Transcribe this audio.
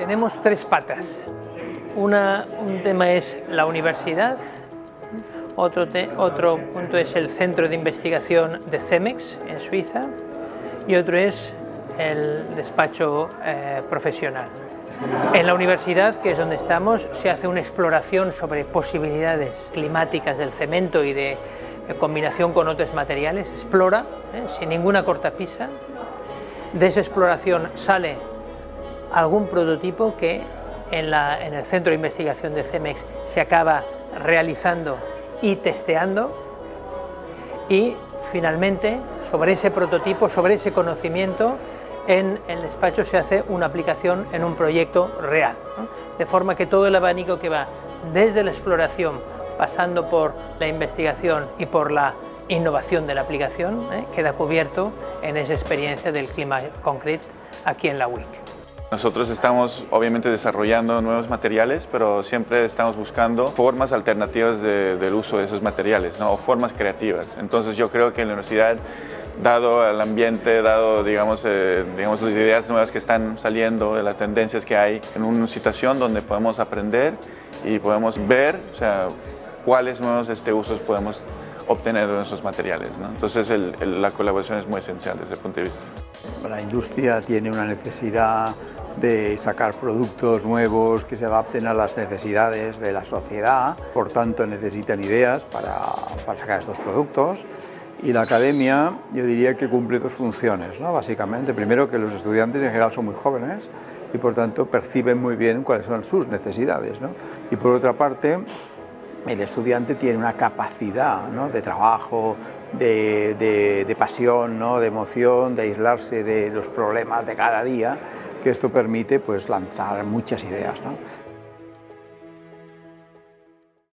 Tenemos tres patas. Un tema es la universidad, otro punto es el centro de investigación de CEMEX en Suiza y otro es el despacho profesional. En la universidad, que es donde estamos, se hace una exploración sobre posibilidades climáticas del cemento y de combinación con otros materiales, explora, sin ninguna cortapisa. De esa exploración sale algún prototipo que en el centro de investigación de CEMEX se acaba realizando y testeando, y finalmente sobre ese prototipo, sobre ese conocimiento, en el despacho se hace una aplicación en un proyecto real, ¿no? De forma que todo el abanico que va desde la exploración, pasando por la investigación y por la innovación de la aplicación, queda cubierto en esa experiencia del Climate Concrete aquí en la WIC. Nosotros estamos obviamente desarrollando nuevos materiales, pero siempre estamos buscando formas alternativas del uso de esos materiales, ¿no? O formas creativas. Entonces yo creo que en la universidad, dado el ambiente, dado digamos las ideas nuevas que están saliendo, las tendencias que hay, en una situación donde podemos aprender y podemos ver, o sea, cuáles nuevos usos podemos obtener de nuestros materiales, ¿no? Entonces la colaboración es muy esencial desde el punto de vista. La industria tiene una necesidad de sacar productos nuevos que se adapten a las necesidades de la sociedad, por tanto necesitan ideas para sacar estos productos, y la academia yo diría que cumple dos funciones, ¿no? Básicamente, primero, que los estudiantes en general son muy jóvenes y por tanto perciben muy bien cuáles son sus necesidades, ¿no? Y por otra parte, el estudiante tiene una capacidad, ¿no?, de trabajo, de pasión, ¿no?, de emoción, de aislarse de los problemas de cada día, que esto permite pues lanzar muchas ideas, ¿no?